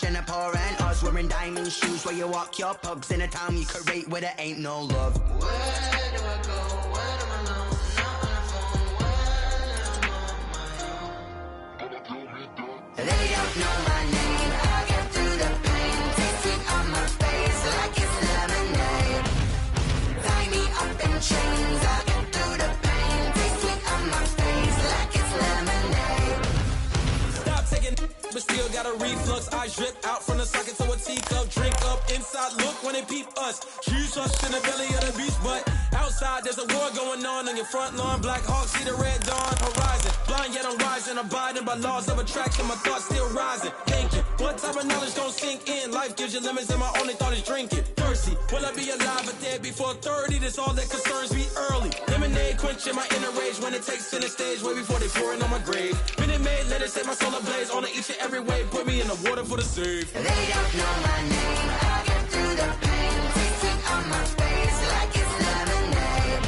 rich and the poor and us. Wearing diamond shoes where you walk your pugs in a town you could rate where there ain't no love. Where do I go? Where do I know? Not on the phone. Where am I on my own? They don't know my name. I get through the pain. Taste it on my face like it's lemonade. Tie me up in chains. I get through the pain. Taste it on my face like it's lemonade. Stop taking, but still got a reflux. I drip out from the socket to a teacup. Drink up inside. Look when they peep us. Shoes us in the belly of the beast, but outside there's a war going on your front lawn. Black Hawks see the red dawn horizon. Blind yet I'm rising, abiding by laws of attraction. My thoughts still rising. Thinking, what type of knowledge don't sink in? Life gives you limits, and my only thought is drinking. Thirsty, will I be alive or dead before 30? That's all that concerns me early. Lemonade quenching my inner rage when it takes center stage, way before they pour it on my grave. Minute Maid, let it set my soul ablaze. On each and every way, put me in the water for the save. They don't know my name. I get through the pain. Taste it on my face like it's lemonade.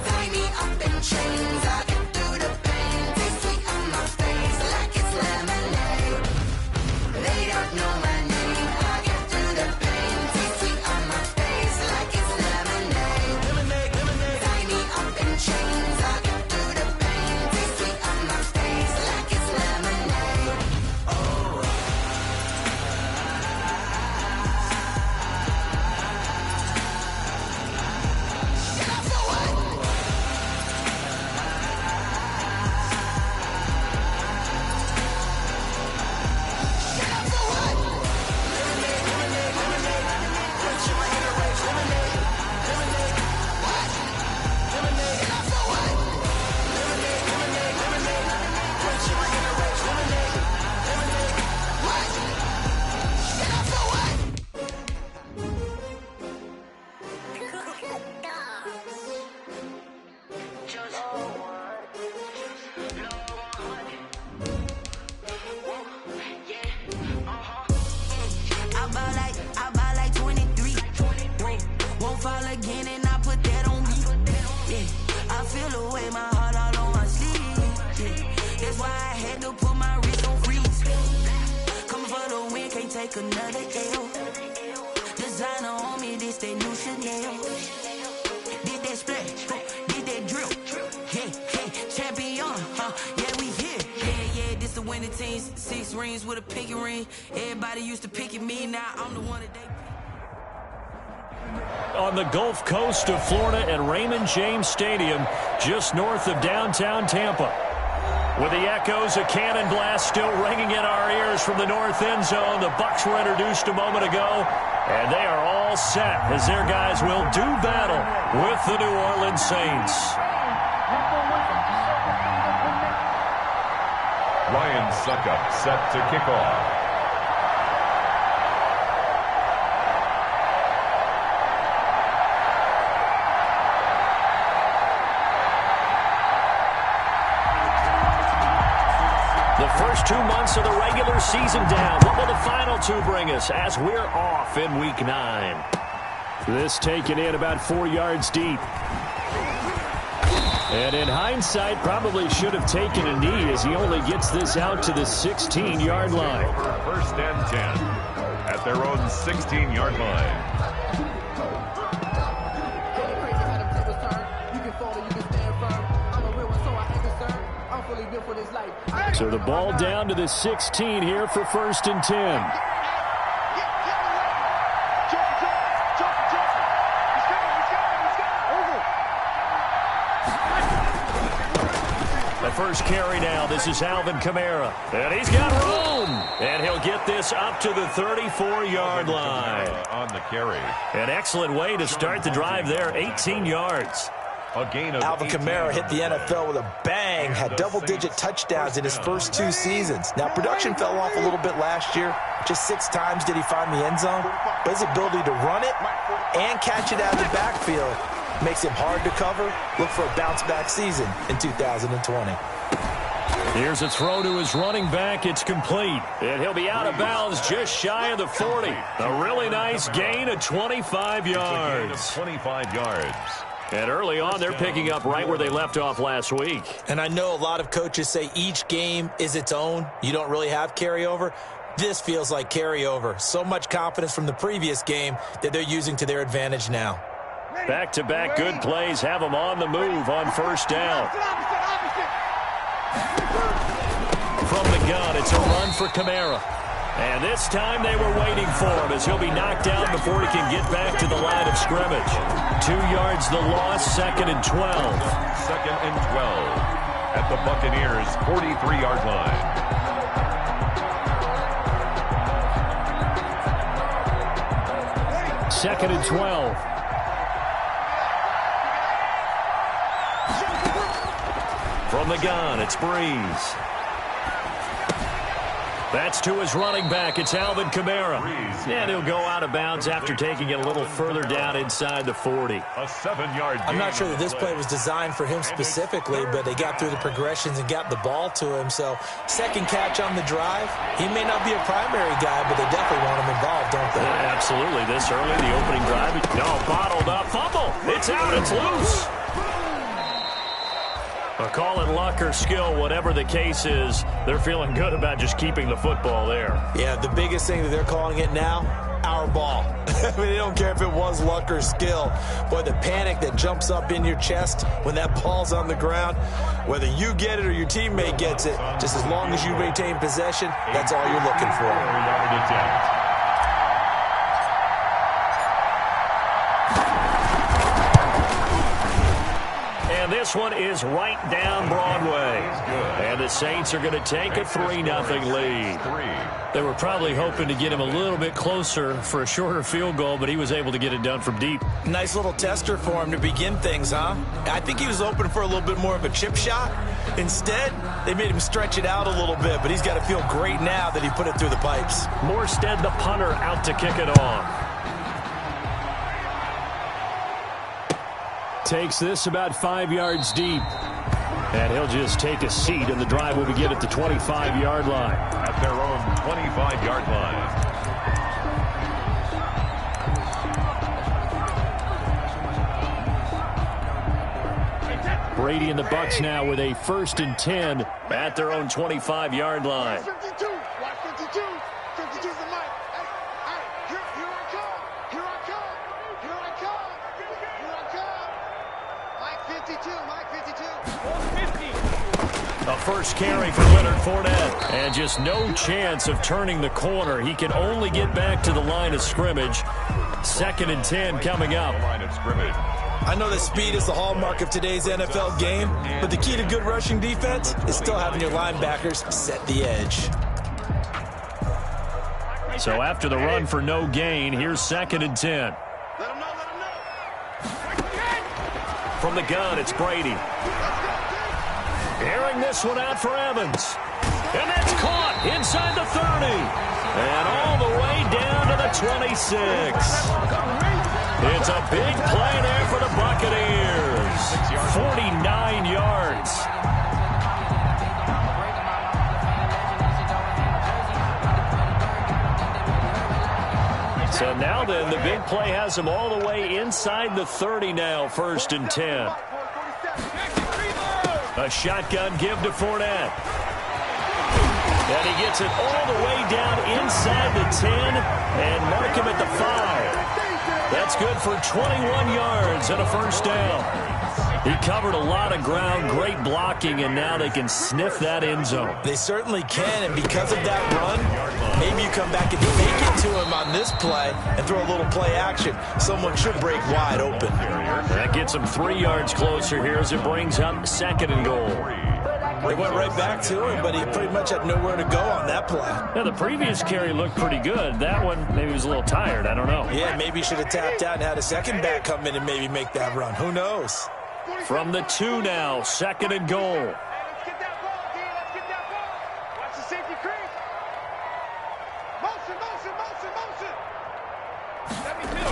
Tie me up in chains. I get through the pain. Taste it on my face like it's lemonade. They don't know my name. I get through the pain. Taste it on my face like it's lemonade. Tie me up in chains. I get through the pain. Taste it on my face like it's lemonade. Oh. I buy like 23. Won't fall again and I put that on me. Yeah, I feel the way, my heart all on my sleeve. Yeah, that's why I had to put my wrist on freeze. Coming for the win, can't take another L. Designer on me, this that new Chanel. Did that splash, did that drill. Yeah, champion, yeah, we here. Yeah, this the winning teams. 6 rings with a pinky ring. Everybody used to pick at me, now I'm the one that they pick. On the Gulf Coast of Florida at Raymond James Stadium, just north of downtown Tampa. With the echoes of cannon blast still ringing in our ears from the north end zone, the Bucs were introduced a moment ago, and they are all set as their guys will do battle with the New Orleans Saints. Ryan Suckup set to kick off. The first 2 months of the regular season down. What will the final 2 bring us as we're off in Week 9? This taken in about 4 yards deep. And in hindsight, probably should have taken a knee as he only gets this out to the 16-yard line. First and 10 at their own 16-yard line. So the ball down to the 16 here for first and 10. The first carry now. This is Alvin Kamara. And he's got room. And he'll get this up to the 34-yard line. On the carry. An excellent way to start the drive there. 18 yards. A gain of Alvin Kamara hit the NFL with a bang, had double-digit touchdowns in his first 2 seasons. Now, production fell off a little bit last year. Just 6 times did he find the end zone. But his ability to run it and catch it out of the backfield makes him hard to cover. Look for a bounce-back season in 2020. Here's a throw to his running back. It's complete. And he'll be out of bounds just shy of the 40. A really nice gain of 25 yards. 25 yards. And early on, they're picking up right where they left off last week. And I know a lot of coaches say each game is its own. You don't really have carryover. This feels like carryover. So much confidence from the previous game that they're using to their advantage now. Back-to-back good plays have them on the move on first down. From the gun, it's a run for Kamara. And this time they were waiting for him as he'll be knocked down before he can get back to the line of scrimmage. 2 yards the loss, 2nd and 12. 2nd and 12 at the Buccaneers' 43-yard line. Second and 12. From the gun, it's Breeze. That's to his running back. It's Alvin Kamara. And he'll go out of bounds after taking it a little further down inside the 40. A 7-yard gain. I'm not sure that this play was designed for him specifically, but they got through the progressions and got the ball to him. So, second catch on the drive. He may not be a primary guy, but they definitely want him involved, don't they? Yeah, absolutely. This early, the opening drive. No, bottled up. Fumble. It's out. It's loose. Call it luck or skill, whatever the case is, they're feeling good about just keeping the football there. Yeah, the biggest thing that they're calling it now, our ball. I mean, they don't care if it was luck or skill. Boy, the panic that jumps up in your chest when that ball's on the ground, whether you get it or your teammate gets it, just as long as you retain possession, that's all you're looking for. And this one is right down Broadway. And the Saints are going to take a 3-0 lead. They were probably hoping to get him a little bit closer for a shorter field goal, but he was able to get it done from deep. Nice little tester for him to begin things, huh? I think he was open for a little bit more of a chip shot. Instead, they made him stretch it out a little bit, but he's got to feel great now that he put it through the pipes. Morstead, the punter, out to kick it off. Takes this about 5 yards deep. And he'll just take a seat, and the drive will begin at the 25-yard line. At their own 25-yard line. Brady and the Bucs now with a 1st and 10 at their own 25-yard line. 52. Watch 52. 52's the mic. Hey, here I come. Here I come. Here I come. Here I come. Mike 52. Mike 52. 50. A first carry for Leonard Fournette. And just no chance of turning the corner. He can only get back to the line of scrimmage. 2nd and 10 coming up. I know that speed is the hallmark of today's NFL game, but the key to good rushing defense is still having your linebackers set the edge. So after the run for no gain, here's 2nd and 10. From the gun, it's Brady. Airing this one out for Evans. And that's caught inside the 30. And all the way down to the 26. It's a big play there for the Buccaneers. 49 yards. So now then, the big play has him all the way inside the 30 now, 1st and 10. A shotgun give to Fournette. And he gets it all the way down inside the 10 and mark him at the 5. That's good for 21 yards and a 1st down. He covered a lot of ground, great blocking, and now they can sniff that end zone. They certainly can, and because of that run, maybe you come back and fake it to him on this play and throw a little play action. Someone should break wide open. That gets him 3 yards closer here as it brings up 2nd and goal. They went right back to him, but he pretty much had nowhere to go on that play. Now, the previous carry looked pretty good. That one, maybe he was a little tired. I don't know. Yeah, maybe he should have tapped out and had a second back come in and maybe make that run. Who knows? From the 2 now, 2nd and goal. Let's get that ball, D. Let's get that ball. Watch the safety creep. Motion, motion, motion, motion. Let me do.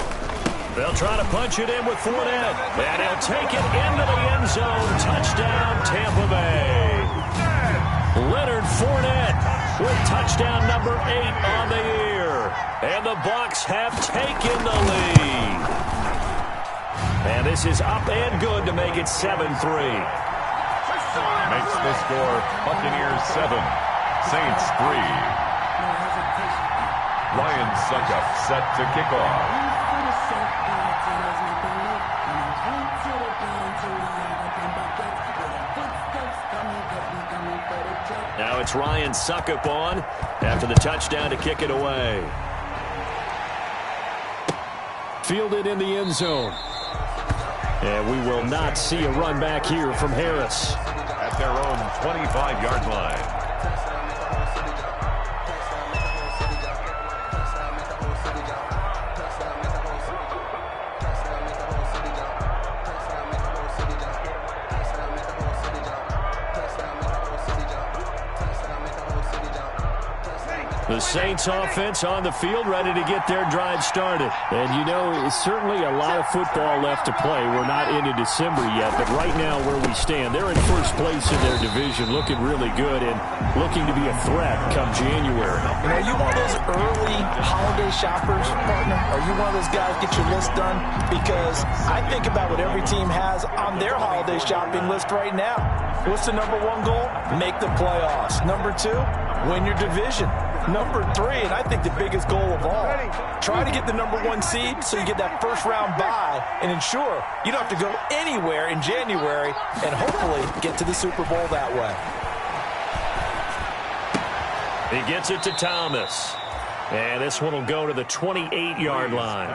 They'll try to punch it in with Fournette. And he'll take it into the end zone. Touchdown, Tampa Bay. Leonard Fournette with touchdown number 8 on the year. And the Bucs have taken the lead. And this is up and good to make it 7-3. Makes the score Buccaneers 7, Saints 3. Ryan Suckup set to kick off. Now it's Ryan Suckup on after the touchdown to kick it away. Fielded in the end zone. And we will not see a run back here from Harris. At their own 25-yard line. The Saints offense on the field, ready to get their drive started. And, you know, certainly a lot of football left to play. We're not into December yet, but right now where we stand, they're in first place in their division, looking really good and looking to be a threat come January. You know, you one of those early holiday shoppers, partner? Are you one of those guys get your list done? Because I think about what every team has on their holiday shopping list right now. What's the number one goal? Make the playoffs. Number two, win your division. Number three, and I think the biggest goal of all, try to get the number one seed so you get that first round bye and ensure you don't have to go anywhere in January and hopefully get to the Super Bowl that way. He gets it to Thomas. And this one will go to the 28-yard line.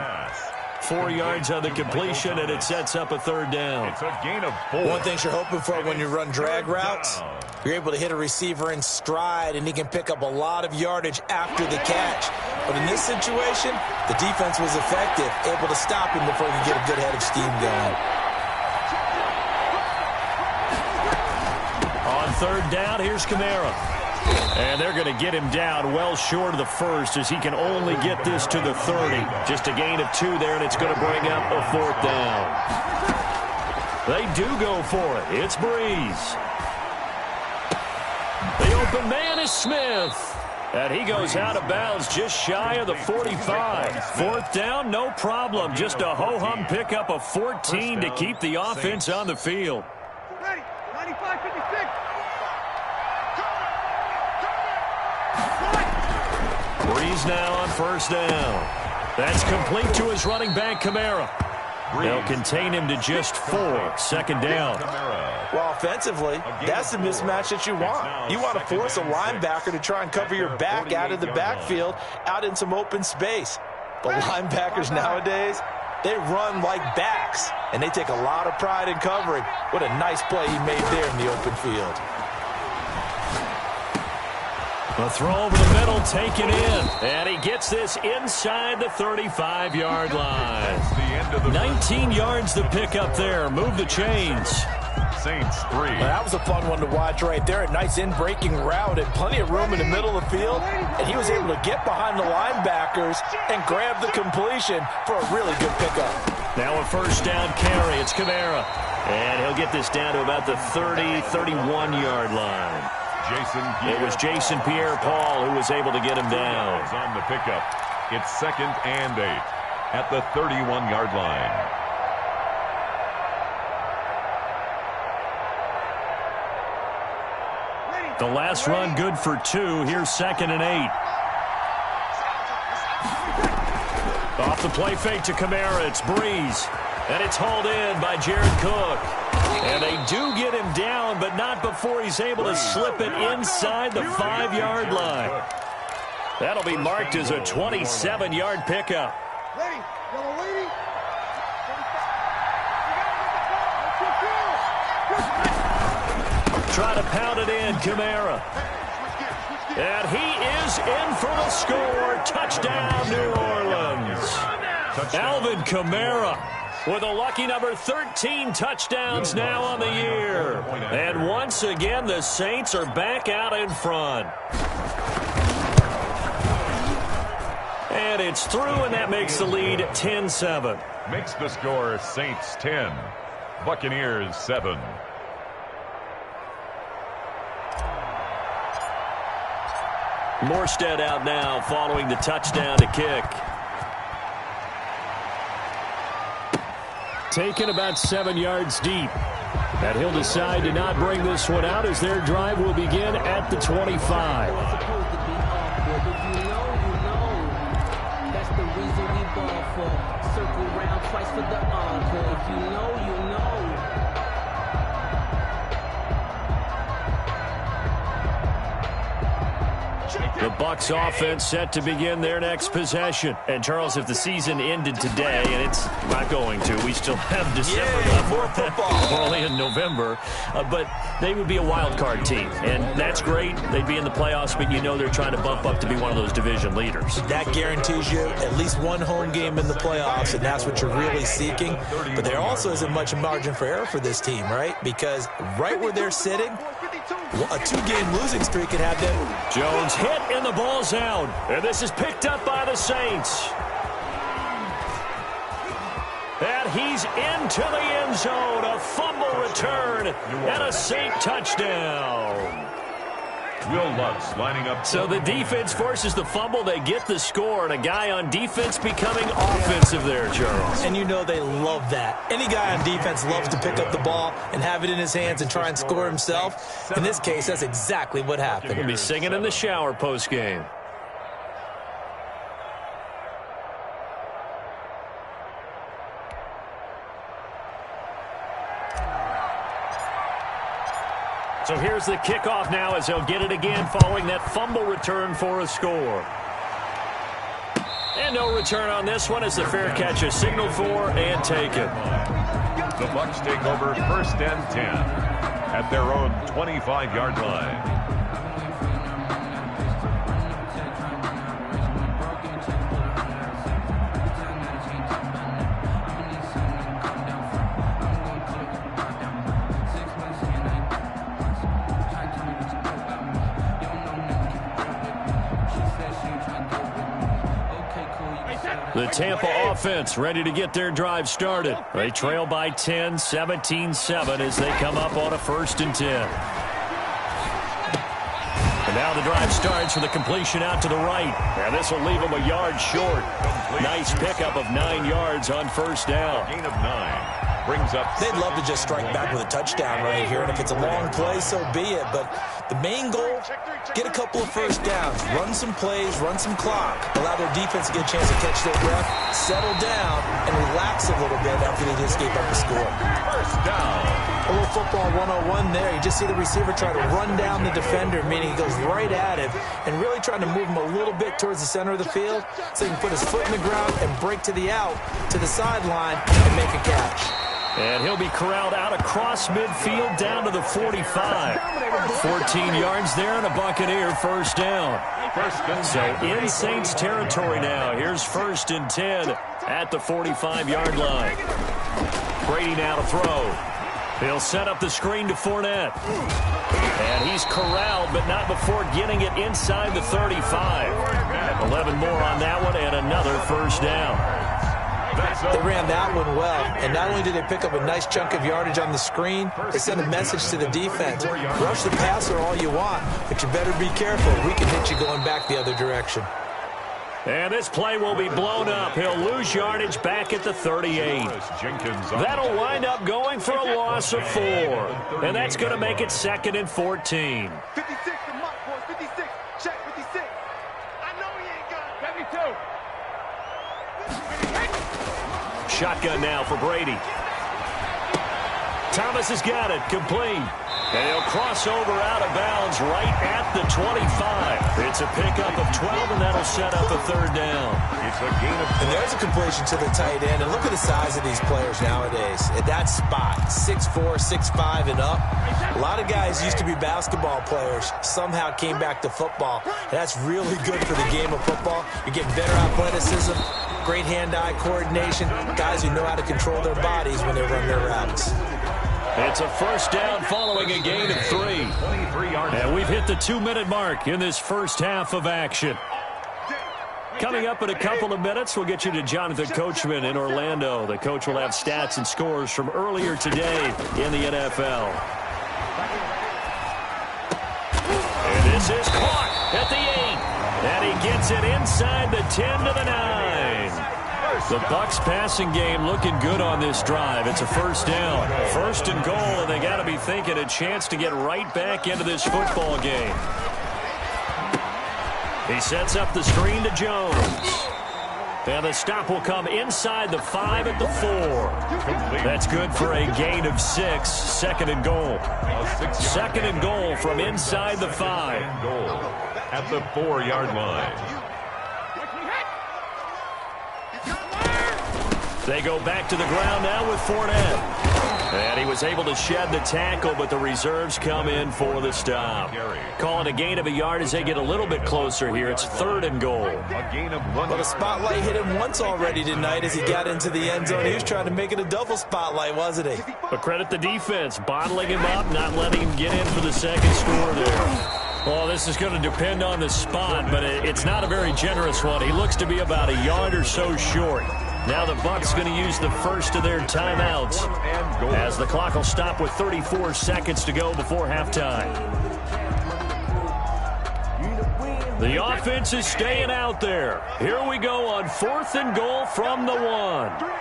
4 yards on the completion, and it sets up a third down. It's a gain of 4. One thing you're hoping for when you run drag routes, you're able to hit a receiver in stride, and he can pick up a lot of yardage after the catch. But in this situation, the defense was effective, able to stop him before he could get a good head of steam going. On third down, here's Kamara. And they're going to get him down well short of the first as he can only get this to the 30. Just a gain of 2 there, and it's going to bring up a fourth down. They do go for it. It's Breeze. The open man is Smith. And he goes out of bounds just shy of the 45. Fourth down, no problem. Just a ho-hum pickup of 14 to keep the offense on the field. Ready, 95-56. Breeze now on first down. That's complete to his running back, Kamara. They'll contain him to just 4. Second down. Well, offensively, that's the mismatch that you want. You want to force a linebacker to try and cover your back out of the backfield, out in some open space. But linebackers nowadays, they run like backs, and they take a lot of pride in covering. What a nice play he made there in the open field. A throw over the middle, taken in. And he gets this inside the 35-yard line. 19 yards to pick up there. Move the chains. Saints 3. Well, that was a fun one to watch right there. A nice in-breaking route and plenty of room in the middle of the field. And he was able to get behind the linebackers and grab the completion for a really good pickup. Now a first down carry. It's Kamara. And he'll get this down to about the 31-yard line. It was Jason Pierre-Paul who was able to get him down. On the pickup. It's 2nd and 8 at the 31-yard line. The last run good for 2. Here's 2nd and 8. Off the play fake to Kamara. It's Breeze. And it's hauled in by Jared Cook. And they do get him down, but not before he's able to slip it inside the 5-yard line. That'll be marked as a 27-yard pickup. Ready, yellow lady. Try to pound it in, Kamara. And he is in for the score. Touchdown, New Orleans. Alvin Kamara with a lucky number 13 touchdowns now on the year. And once again, the Saints are back out in front. And it's through, and that makes the lead 10-7. Makes the score Saints 10, Buccaneers 7. Morstead out now following the touchdown to kick. Taken about 7 yards deep. And he'll decide to not bring this one out as their drive will begin at the 25. for. Circle round twice for the encore. If you know, you know. The Bucs offense set to begin their next possession. And, Charles, if the season ended today, and it's not going to, we still have December left. More football. We're only in November. But they would be a wild card team. And that's great. They'd be in the playoffs, but you know they're trying to bump up to be one of those division leaders. That guarantees you at least one home game in the playoffs, and that's what you're really seeking. But there also isn't much margin for error for this team, right? Because right where they're sitting, a two-game losing streak could have them. Jones hit, and the ball's out. And this is picked up by the Saints. And he's into the end zone. A fumble return and a Saint touchdown. Will Lutz lining up. So the defense forces the fumble. They get the score, and a guy on defense becoming offensive there, Charles. And you know they love that. Any guy on defense loves to pick up the ball and have it in his hands and try and score himself. In this case, that's exactly what happened. He'll be singing in the shower post-game. So here's the kickoff now as they'll get it again following that fumble return for a score. And no return on this one as the fair catch is signaled for and taken. The Bucs take over 1st and 10 at their own 25-yard line. The Tampa offense ready to get their drive started. They trail by 10, 17-7 as they come up on a 1st and 10. And now the drive starts with a completion out to the right. And this will leave them a yard short. Nice pickup of 9 yards on 1st down. Gain of 9. Brings up. They'd love to just strike back with a touchdown right here, and if it's a long play, so be it. But the main goal, get a couple of 1st downs, run some plays, run some clock, allow their defense to get a chance to catch their breath, settle down, and relax a little bit after they just gave up a score. 1st down. A little football 101 there. You just see the receiver try to run down the defender, meaning he goes right at him, and really trying to move him a little bit towards the center of the field so he can put his foot in the ground and break to the out, to the sideline, and make a catch. And he'll be corralled out across midfield down to the 45. 14 yards there and a Buccaneer 1st down. So in Saints territory now. Here's 1st and 10 at the 45-yard line. Brady now to throw. He'll set up the screen to Fournette. And he's corralled, but not before getting it inside the 35. 11 more on that one and another 1st down. They ran that one well, and not only did they pick up a nice chunk of yardage on the screen, they sent a message to the defense. Rush the passer all you want, but you better be careful. We can hit you going back the other direction. And this play will be blown up. He'll lose yardage back at the 38. That'll wind up going for a loss of 4. And that's going to make it 2nd and 14. 56, the mark, boys. 56. Check 56. I know he ain't got it. 72. Shotgun now for Brady. Thomas has got it, complete. And he'll cross over out of bounds right at the 25. It's a pickup of 12, and that'll set up a 3rd down. It's a gain of. And there's a completion to the tight end. And look at the size of these players nowadays. At that spot, 6'4", 6'5", and up. A lot of guys used to be basketball players, somehow came back to football. And that's really good for the game of football. You're getting better athleticism, great hand-eye coordination, guys who know how to control their bodies when they run their routes. It's a 1st down following a gain of 3. And we've hit the 2-minute mark in this 1st half of action. Coming up in a couple of minutes, we'll get you to Jonathan Coachman in Orlando. The coach will have stats and scores from earlier today in the NFL. And this is caught at the 8. And he gets it inside the 10 to the 9. The Bucs passing game looking good on this drive. It's a 1st down. 1st and goal, and they got to be thinking a chance to get right back into this football game. He sets up the screen to Jones. And the stop will come inside the 5 at the 4. That's good for a gain of 6. Second and goal. Second and goal from inside the 5. Goal at the 4-yard line. They go back to the ground now with Fournette. And he was able to shed the tackle, but the reserves come in for the stop. Calling a gain of a yard as they get a little bit closer here. It's third and goal. A gain of 1 Well, the spotlight hit him once already tonight as he got into the end zone. He was trying to make it a double spotlight, wasn't he? But credit the defense, bottling him up, not letting him get in for the second score there. Well, this is going to depend on the spot, but it's not a very generous one. He looks to be about a yard or so short. Now the Bucs going to use the first of their timeouts as the clock will stop with 34 seconds to go before halftime. The offense is staying out there. Here we go on 4th and goal from the 1.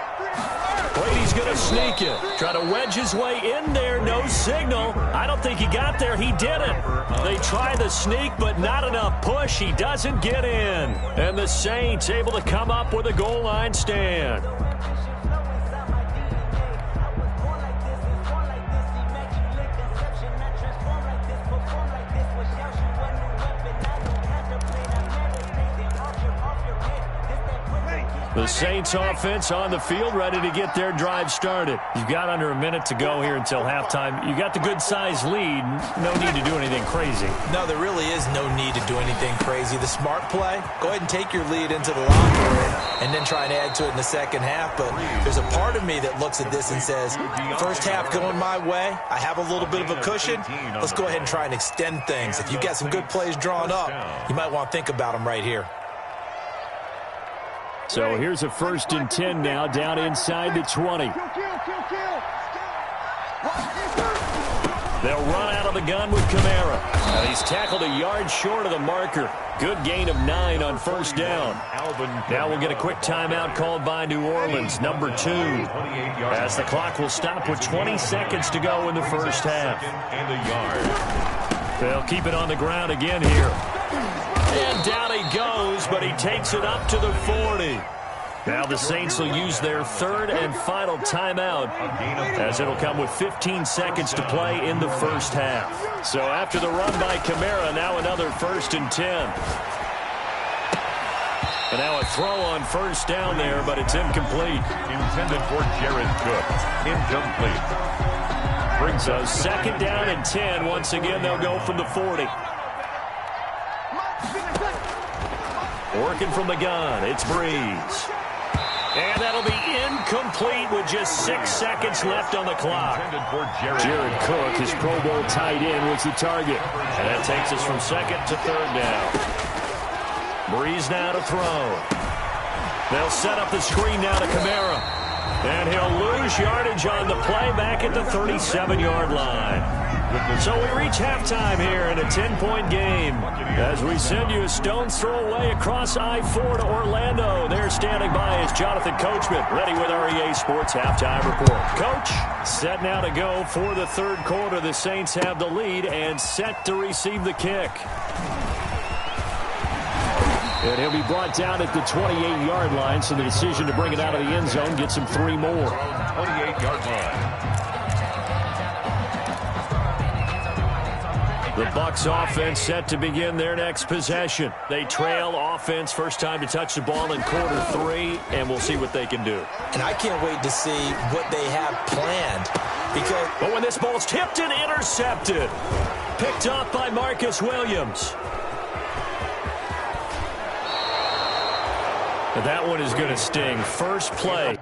Brady's going to sneak it. Try to wedge his way in there. No signal. I don't think he got there. He didn't. They try the sneak, but not enough push. He doesn't get in. And the Saints able to come up with a goal line stand. The Saints offense on the field ready to get their drive started. You've got under a minute to go here until halftime. You got the good-sized lead. No need to do anything crazy. No, there really is no need to do anything crazy. The smart play, go ahead and take your lead into the locker room and then try and add to it in the second half. But there's a part of me that looks at this and says, first half going my way, I have a little bit of a cushion. Let's go ahead and try and extend things. If you've got some good plays drawn up, you might want to think about them right here. So here's a 1st and 10 now, down inside the 20. They'll run out of the gun with Kamara. And he's tackled a yard short of the marker. Good gain of 9 on 1st down. Now we'll get a quick timeout called by New Orleans, number 2. As the clock will stop with 20 seconds to go in the first half. They'll keep it on the ground again here. And down he goes, but he takes it up to the 40. Now the Saints will use their 3rd and final timeout as it'll come with 15 seconds to play in the first half. So after the run by Kamara, now another 1st and 10. And now a throw on 1st down there, but it's incomplete. Intended for Jared Cook. Incomplete. So 2nd down and 10. Once again, they'll go from the 40. Working from the gun, it's Breeze. And that'll be incomplete with just 6 seconds left on the clock. Jared Cook, his Pro Bowl tight end, was the target. And that takes us from 2nd to 3rd down. Breeze now to throw. They'll set up the screen now to Kamara. And he'll lose yardage on the play back at the 37-yard line. So we reach halftime here in a 10-point game as we send you a stone's throw away across I-4 to Orlando. There standing by is Jonathan Coachman, ready with our EA Sports Halftime Report. Coach, set now to go for the 3rd quarter. The Saints have the lead and set to receive the kick. And he'll be brought down at the 28-yard line, so the decision to bring it out of the end zone gets him 3 more. 28-yard line. The Bucs offense set to begin their next possession. They trail offense, first time to touch the ball in quarter 3, and we'll see what they can do. And I can't wait to see what they have planned. But when this ball's tipped and intercepted, picked up by Marcus Williams. But that one is going to sting. First play.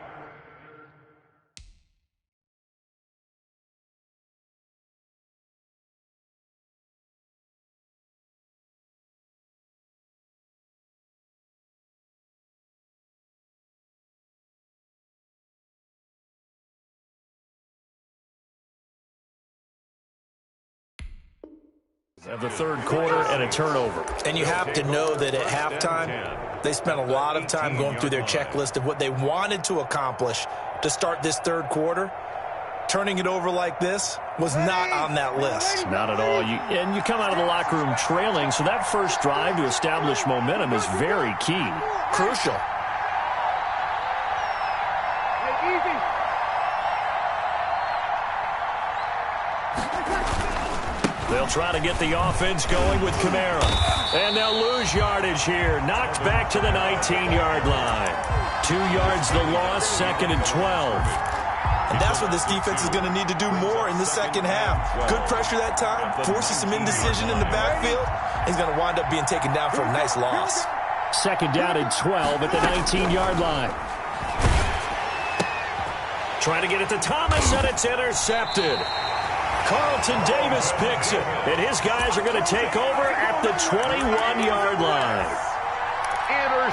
Of the 3rd quarter and a turnover. And you have to know that at halftime, they spent a lot of time going through their checklist of what they wanted to accomplish to start this 3rd quarter. Turning it over like this was not on that list. Not at all. You come out of the locker room trailing, so that first drive to establish momentum is very key. Crucial. They'll try to get the offense going with Kamara. And they'll lose yardage here. Knocked back to the 19-yard line. 2 yards the loss, 2nd and 12. And that's what this defense is going to need to do more in the second half. Good pressure that time, forces some indecision in the backfield. He's going to wind up being taken down for a nice loss. 2nd down and 12 at the 19-yard line. Trying to get it to Thomas, and it's intercepted. Carlton Davis picks it, and his guys are going to take over at the 21-yard line.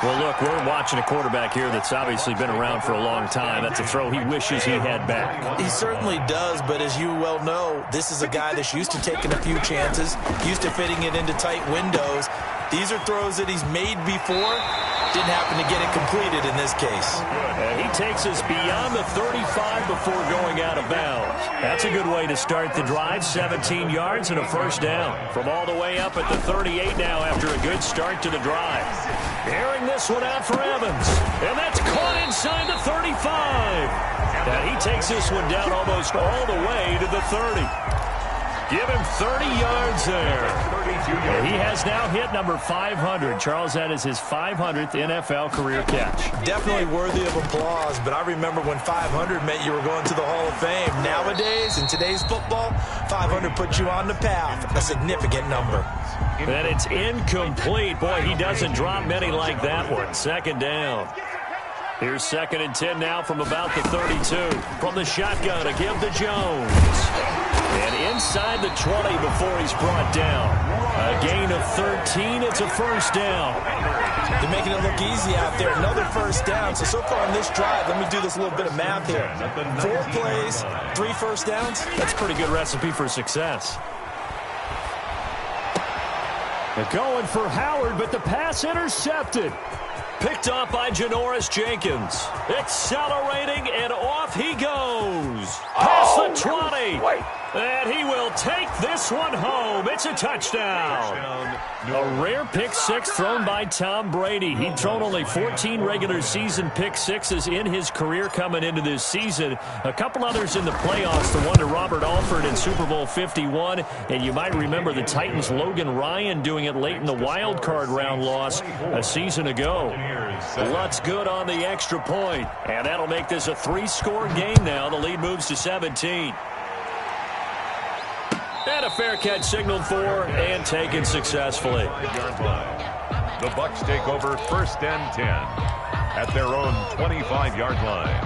Well, look, we're watching a quarterback here that's obviously been around for a long time. That's a throw he wishes he had back. He certainly does, but as you well know, this is a guy that's used to taking a few chances, used to fitting it into tight windows. These are throws that he's made before. Didn't happen to get it completed in this case. And he takes us beyond the 35 before going out of bounds. That's a good way to start the drive. 17 yards and a first down. From all the way up at the 38 now after a good start to the drive. Airing this one out for Evans. And that's caught inside the 35. And he takes this one down almost all the way to the 30. Give him 30 yards there. And he has now hit number 500. Charles, that is his 500th NFL career catch. Definitely worthy of applause, but I remember when 500 meant you were going to the Hall of Fame. Nowadays, in today's football, 500 puts you on the path. A significant number. And it's incomplete. Boy, he doesn't drop many like that one. 2nd down. Here's 2nd and 10 now from about the 32. From the shotgun to give to Jones. And inside the 20 before he's brought down. A gain of 13. It's a first down. They're making it look easy out there. Another first down. So far on this drive, let me do this little bit of math here. 4 plays, 3 first downs. That's a pretty good recipe for success. They're going for Howard, but the pass intercepted. Picked off by Janoris Jenkins. Accelerating, and off he goes. Past the 20. And he will take this one home. It's a touchdown. A rare pick six thrown by Tom Brady. He'd thrown only 14 regular season pick sixes in his career coming into this season. A couple others in the playoffs, the one to Robert Alford in Super Bowl 51. And you might remember the Titans' Logan Ryan doing it late in the wild card round loss a season ago. Lutz good on the extra point. And that'll make this a 3-score game now. The lead moves to 17. And a fair catch signaled for and taken successfully. The Bucs take over 1st and 10 at their own 25-yard line.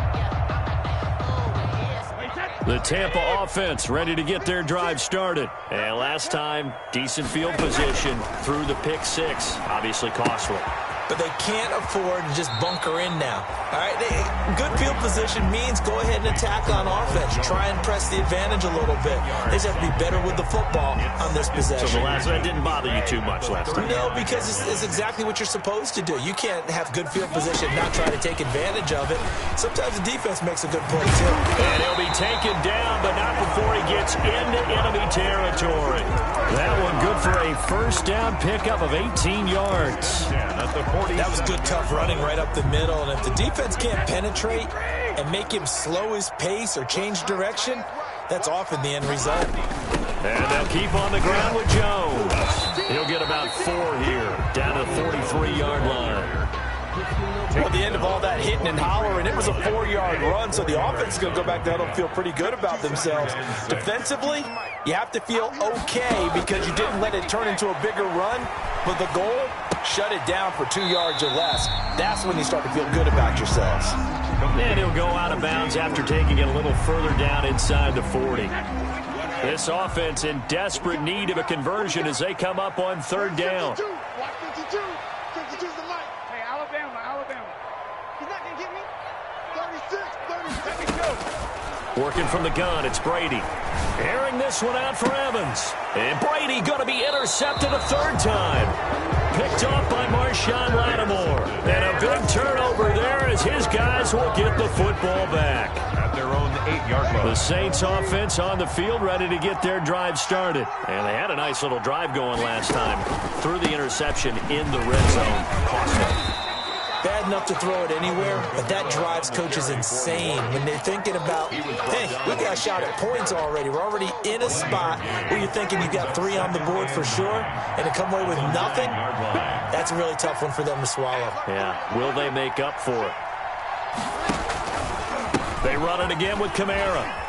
The Tampa offense ready to get their drive started. And last time, decent field position through the pick six. Obviously costly. But they can't afford to just bunker in now. All right, good field position means go ahead and attack on offense. Try and press the advantage a little bit. They just have to be better with the football on this possession. So the last one didn't bother you too much last time? No, because it's exactly what you're supposed to do. You can't have good field position and not try to take advantage of it. Sometimes the defense makes a good play, too. And he'll be taken down, but not before he gets into enemy territory. That one good for a first down pickup of 18 yards. That was good, tough running right up the middle. And if the defense can't penetrate and make him slow his pace or change direction, that's often the end result. And they'll keep on the ground with Jones. He'll get about 4 here, down to the 43-yard line. Well, the end of all that hitting and hollering, it was a 4-yard run, so the offense is going to go back there and feel pretty good about themselves. Defensively, you have to feel okay because you didn't let it turn into a bigger run, but the goal, shut it down for 2 yards or less. That's when you start to feel good about yourselves. And he'll go out of bounds after taking it a little further down inside the 40. This offense in desperate need of a conversion as they come up on 3rd down. 52. Watch 52. 52's the mic. Hey, Alabama. He's not going to get me. 36. Working from the gun, it's Brady. Airing this one out for Evans. And Brady going to be intercepted a 3rd time. Picked off by Marshawn Lattimore. And a big turnover there as his guys will get the football back. At their own 8-yard line. The Saints offense on the field ready to get their drive started. And they had a nice little drive going last time. Through the interception in the red zone. Costly. Bad wide enough to throw it anywhere, but that drives coaches insane when they're thinking about, hey, we got a shot at points already. We're already in a spot where you're thinking you got 3 on the board for sure, and to come away with nothing, that's a really tough one for them to swallow. Yeah, will they make up for it? They run it again with Kamara.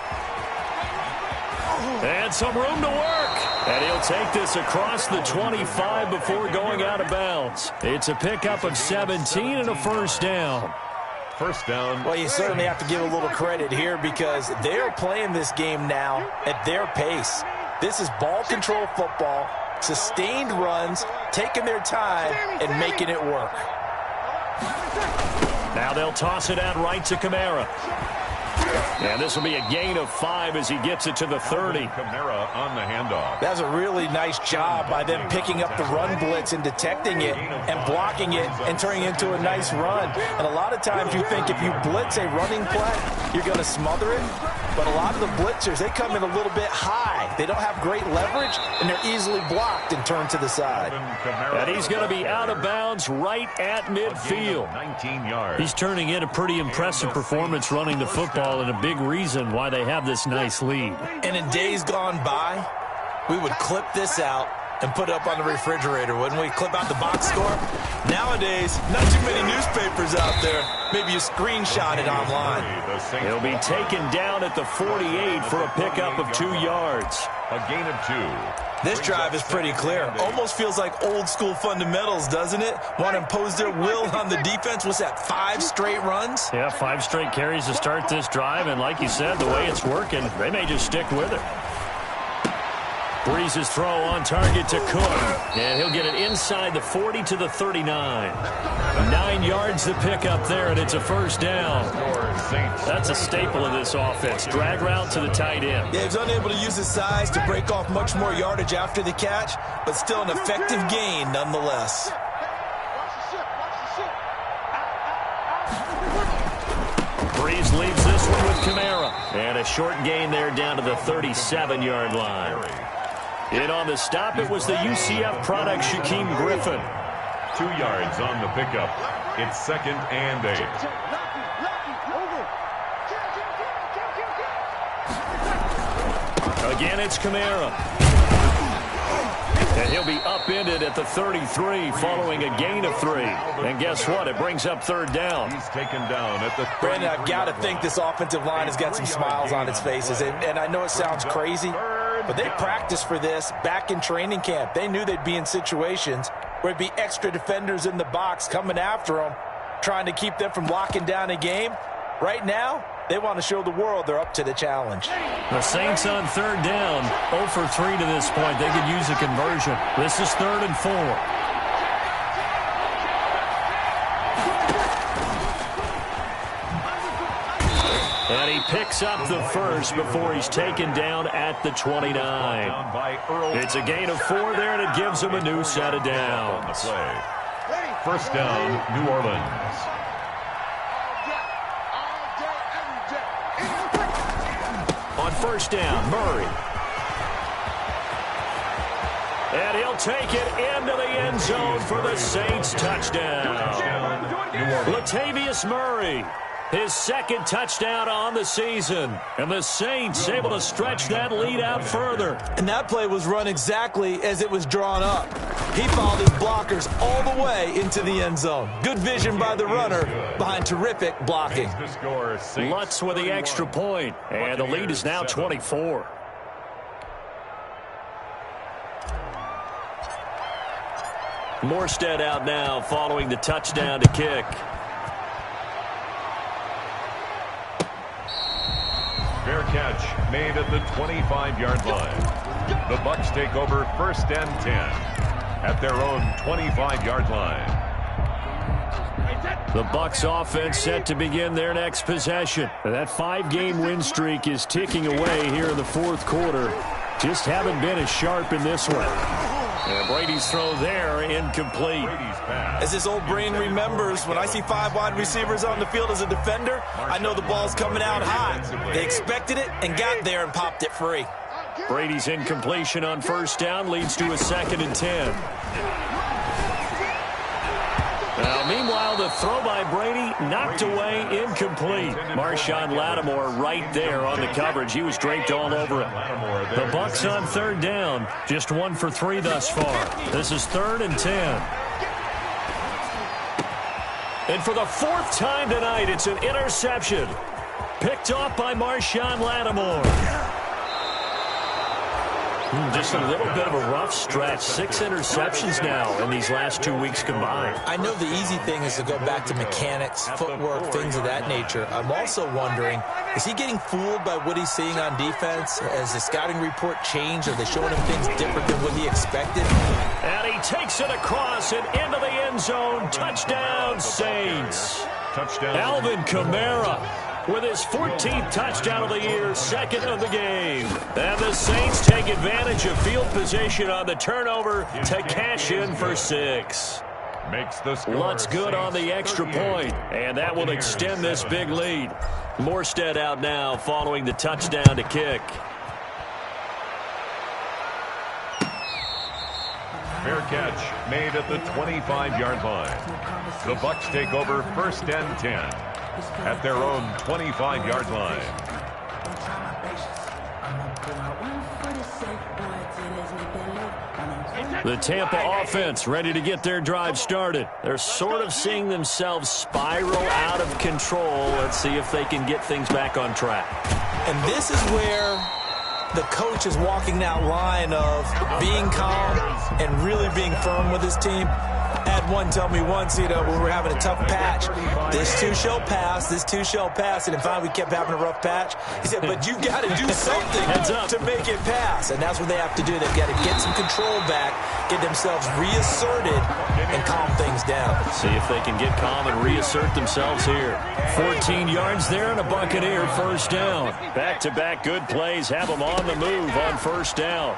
And some room to work. And he'll take this across the 25 before going out of bounds. It's a pickup of 17 and a first down. First down. Well, you certainly have to give a little credit here because they're playing this game now at their pace. This is ball control football, sustained runs, taking their time, and making it work. Now they'll toss it out right to Kamara. And this will be a gain of 5 as he gets it to the 30. Kamara on the handoff. That's a really nice job by them picking up the run blitz and detecting it and blocking it and turning it into a nice run. And a lot of times you think if you blitz a running play, you're going to smother it. But a lot of the blitzers, they come in a little bit high. They don't have great leverage, and they're easily blocked and turned to the side. And he's going to be out of bounds right at midfield. 19 yards. He's turning in a pretty impressive performance running the football and a big reason why they have this nice lead. And in days gone by, we would clip this out and put it up on the refrigerator, wouldn't we? Clip out the box score. Nowadays, not too many newspapers out there. Maybe you screenshot it online. He'll be taken down at the 48 for a pickup of 2 yards. A gain of 2. This drive is pretty clear. Almost feels like old school fundamentals, doesn't it? Want to impose their will on the defense. What's that, 5 straight runs? Yeah, 5 straight carries to start this drive, and like you said, the way it's working, they may just stick with it. Breeze's throw on target to Cook, and he'll get it inside the 40 to the 39. 9 yards to pick up there, and it's a first down. That's a staple of this offense. Drag route to the tight end. Yeah, he's unable to use his size to break off much more yardage after the catch, but still an effective gain nonetheless. Breeze leaves this one with Kamara. And a short gain there down to the 37-yard line. In on the stop, it was the UCF product, Shaquem Griffin. 2 yards on the pickup. It's 2nd and 8. Again, it's Kamara. And he'll be upended at the 33 following a gain of 3. And guess what? It brings up 3rd down. He's taken down at the 30. Brandon, I've got to think this offensive line has got some smiles on its faces. And I know it sounds crazy, but they practiced for this back in training camp. They knew they'd be in situations where it'd be extra defenders in the box coming after them, trying to keep them from locking down a game. Right now, they want to show the world they're up to the challenge. The Saints on 3rd down, 0 for 3 to this point. They could use a conversion. This is 3rd and 4. And he picks up the first before he's taken down at the 29. It's a gain of 4 there, and it gives him a new set of downs. First down, New Orleans. On first down, Murray. And he'll take it into the end zone for the Saints touchdown. Latavius Murray, his 2nd touchdown on the season. And the Saints able to stretch that lead out further. And that play was run exactly as it was drawn up. He followed his blockers all the way into the end zone. Good vision by the runner behind terrific blocking. Lutz with the extra point, and the lead is now 24. Morstead out now following the touchdown to kick. Fair catch made at the 25-yard line. The Bucs take over 1st and 10 at their own 25-yard line. The Bucs offense set to begin their next possession. That 5-game win streak is ticking away here in the 4th quarter. Just haven't been as sharp in this one. And Brady's throw there, incomplete. As this old brain remembers, when I see 5 wide receivers on the field as a defender, I know the ball's coming out hot. They expected it and got there and popped it free. Brady's incompletion on first down leads to a 2nd and 10. Now, meanwhile, the the throw by Brady, knocked away, incomplete. Marshawn Lattimore right there on the coverage. He was draped all over it. The Bucs on third down, just 1 for 3 thus far. This is 3rd and 10. And for the 4th time tonight, it's an interception. Picked off by Marshawn Lattimore. Just a little bit of a rough stretch. 6 interceptions now in these last 2 weeks combined. I know the easy thing is to go back to mechanics, footwork, things of that nature. I'm also wondering, is he getting fooled by what he's seeing on defense? Has the scouting report changed? Are they showing him things different than what he expected? And he takes it across and into the end zone. Touchdown, Saints. Touchdown. Alvin Kamara with his 14th touchdown of the year, 2nd of the game. And the Saints take advantage of field position on the turnover to cash in for 6. Makes the score. Lutz good on the extra point, and that will extend this big lead. Morstead out now following the touchdown to kick. Fair catch made at the 25-yard line. The Bucs take over 1st and 10 at their own 25-yard line. The Tampa offense ready to get their drive started. They're sort of seeing themselves spiral out of control. Let's see if they can get things back on track. And this is where the coach is walking that line of being calm and really being firm with his team. Had one tell me once, when we were having a tough patch, this too shall pass, this too shall pass. And finally we kept having a rough patch. He said, but you got to do something to make it pass. And that's what they have to do. They've got to get some control back, get themselves reasserted, and calm things down. See if they can get calm and reassert themselves here. 14 yards there and a Buccaneer 1st down. Back-to-back good plays have them on the move on 1st down.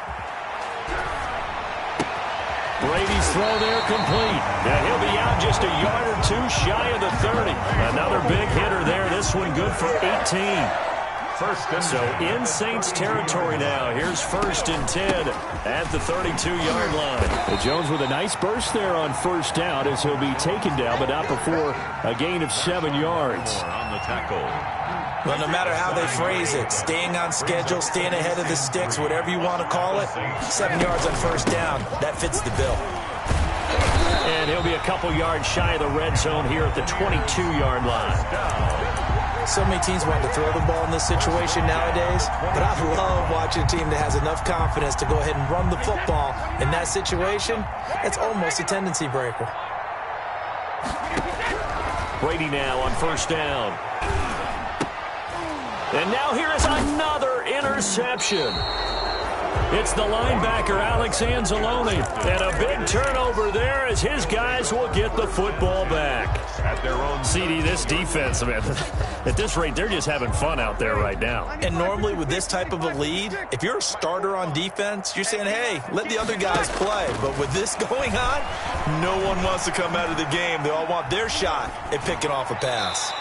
Brady's throw there complete. Now he'll be out just a yard or 2 shy of the 30. Another big hitter there. This one good for 18. So in Saints territory now. Here's 1st and 10 at the 32-yard line. Jones with a nice burst there on 1st down as he'll be taken down, but not before a gain of 7 yards. On the tackle. Well, no matter how they phrase it, staying on schedule, staying ahead of the sticks, whatever you want to call it, 7 yards on 1st down, that fits the bill. And he'll be a couple yards shy of the red zone here at the 22-yard line. So many teams want to throw the ball in this situation nowadays, but I love watching a team that has enough confidence to go ahead and run the football. In that situation, that's almost a tendency breaker. Brady now on 1st down. And now here is another interception. It's the linebacker, Alex Anzalone. And a big turnover there as his guys will get the football back. At their own CD, this defense, man, at this rate, they're just having fun out there right now. And normally with this type of a lead, if you're a starter on defense, you're saying, hey, let the other guys play. But with this going on, no one wants to come out of the game. They all want their shot at picking off a pass.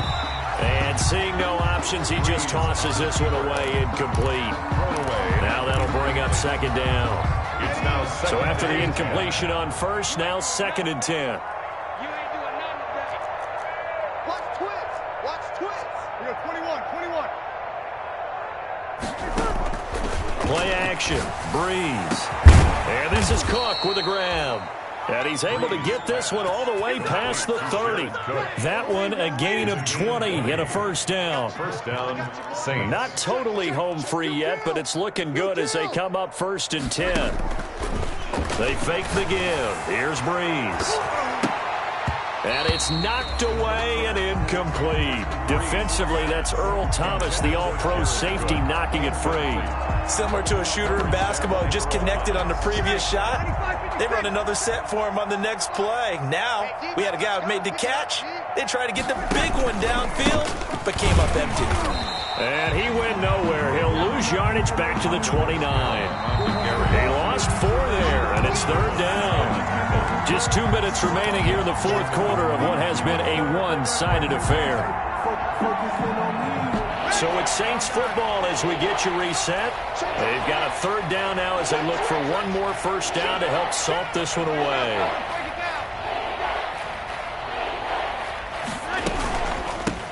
And seeing no options, he just tosses this one away, incomplete. Now that'll bring up 2nd down. It's now So after the incompletion on 1st, now 2nd and 10. Watch twins. Watch twins. We got 21. Play action. Breeze. And this is Cook with the grab. And he's able to get this one all the way past the 30. That one a gain of 20 and a 1st down. 1st down, Saints. Not totally home free yet, but it's looking good as they come up 1st and 10. They fake the give. Here's Breeze. And it's knocked away and incomplete. Defensively, that's Earl Thomas, the all-pro safety, knocking it free. Similar to a shooter in basketball, just connected on the previous shot. They run another set for him on the next play. Now, we had a guy who made the catch. They tried to get the big one downfield, but came up empty. And he went nowhere. He'll lose yardage back to the 29. They lost 4 there, and it's 3rd down. Just 2 minutes remaining here in the 4th quarter of what has been a one-sided affair. So it's Saints football as we get you reset. They've got a 3rd down now as they look for one more 1st down to help salt this one away.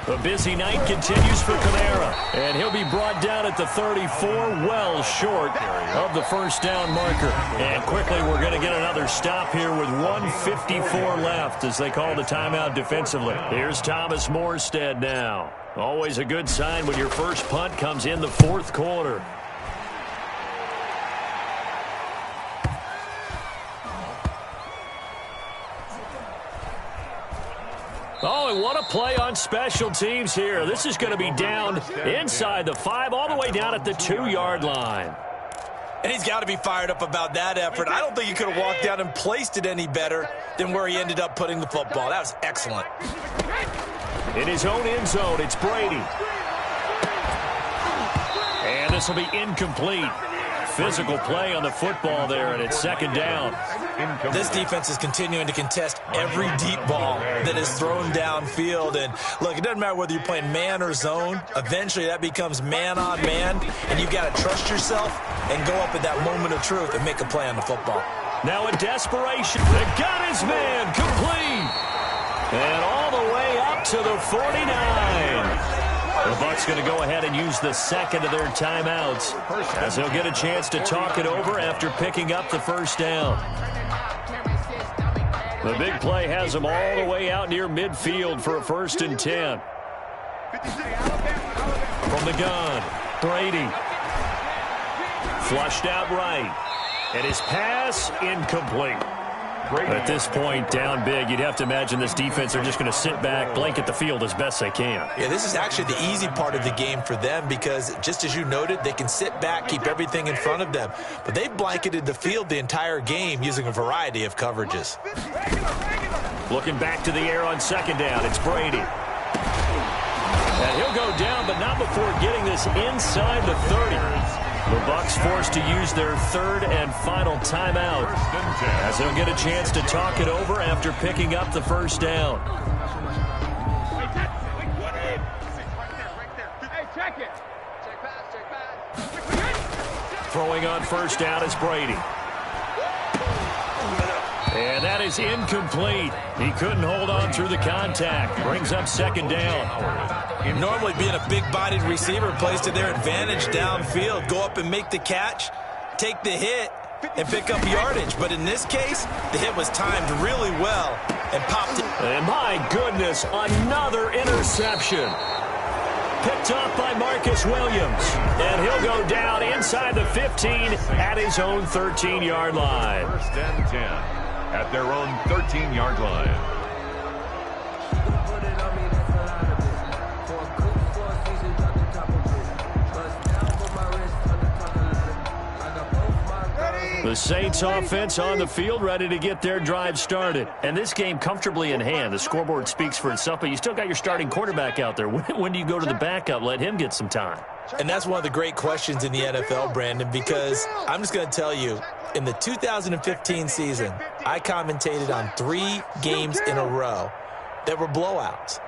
A busy night continues for Kamara, and he'll be brought down at the 34, well short of the first down marker. And quickly, we're going to get another stop here with 1:54 left as they call the timeout defensively. Here's Thomas Morstead now. Always a good sign when your first punt comes in the fourth quarter. Oh, and what a play on special teams here. This is going to be down inside the 5, all the way down at the 2-yard line. And he's got to be fired up about that effort. I don't think he could have walked down and placed it any better than where he ended up putting the football. That was excellent. In his own end zone, it's Brady. And this will be incomplete. Physical play on the football there, and it's second down. This defense is continuing to contest every deep ball that is thrown downfield. And, look, it doesn't matter whether you're playing man or zone. Eventually, that becomes man on man, and you've got to trust yourself and go up at that moment of truth and make a play on the football. Now in desperation, they got his man complete. And all the way up to the 49. The Bucs going to go ahead and use the second of their timeouts as they'll get a chance to talk it over after picking up the first down. The big play has them all the way out near midfield for a 1st and 10. From the gun, Brady. Flushed out right. And his pass incomplete. At this point, down big, you'd have to imagine this defense are just going to sit back, blanket the field as best they can. Yeah, this is actually the easy part of the game for them because, just as you noted, they can sit back, keep everything in front of them. But they've blanketed the field the entire game using a variety of coverages. Looking back to the air on second down, it's Brady. And he'll go down, but not before getting this inside the 30. The Bucs forced to use their third and final timeout as they'll get a chance to talk it over after picking up the first down. Throwing on first down is Brady. And that is incomplete. He couldn't hold on through the contact. Brings up second down. Normally being a big-bodied receiver plays to their advantage downfield. Go up and make the catch, take the hit, and pick up yardage. But in this case, the hit was timed really well and popped it. And my goodness, another interception. Picked off by Marcus Williams. And he'll go down inside the 15 at his own 13-yard line. 1st and 10 at their own 13-yard line. The Saints offense on the field, ready to get their drive started. And this game comfortably in hand. The scoreboard speaks for itself, but you still got your starting quarterback out there. When do you go to the backup? Let him get some time. And that's one of the great questions in the NFL, Brandon, because I'm just going to tell you, in the 2015 season, I commentated on 3 games in a row that were blowouts.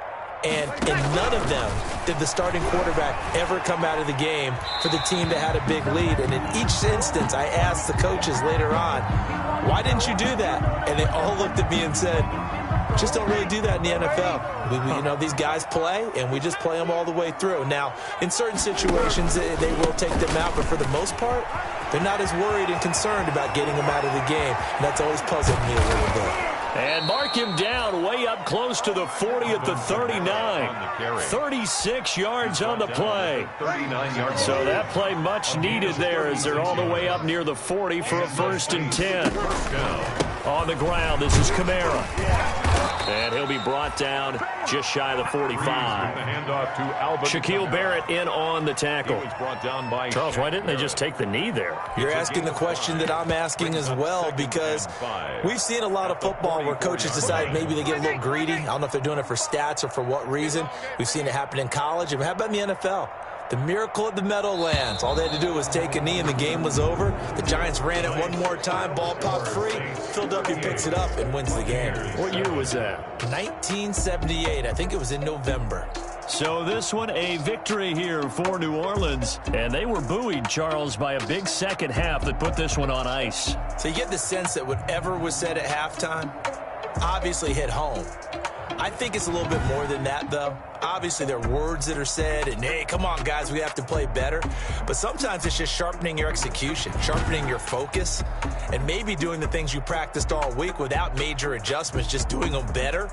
And in none of them did the starting quarterback ever come out of the game for the team that had a big lead. And in each instance, I asked the coaches later on, why didn't you do that? And they all looked at me and said, just don't really do that in the NFL. You know, these guys play, and we just play them all the way through. Now, in certain situations, they will take them out, but for the most part, they're not as worried and concerned about getting them out of the game. And that's always puzzled me a little bit. And mark him down way up close to the 40 at the 39. 36 yards on the play. So that play much needed there as they're all the way up near the 40 for a 1st and 10. On the ground, this is Kamara. And he'll be brought down just shy of the 45. Shaquille Barrett in on the tackle. Charles, why didn't they just take the knee there? You're asking the question that I'm asking as well, because we've seen a lot of football where coaches decide maybe they get a little greedy. I don't know if they're doing it for stats or for what reason. We've seen it happen in college. And how about in the NFL? The miracle of the Meadowlands. All they had to do was take a knee and the game was over. The Giants ran it one more time. Ball popped free. Philadelphia picks it up and wins the game. What year was that? 1978. I think it was in November. So this one, a victory here for New Orleans. And they were buoyed, Charles, by a big second half that put this one on ice. So you get the sense that whatever was said at halftime obviously hit home. I think it's a little bit more than that, though. Obviously, there are words that are said, and, hey, come on, guys, we have to play better. But sometimes it's just sharpening your execution, sharpening your focus, and maybe doing the things you practiced all week without major adjustments, just doing them better.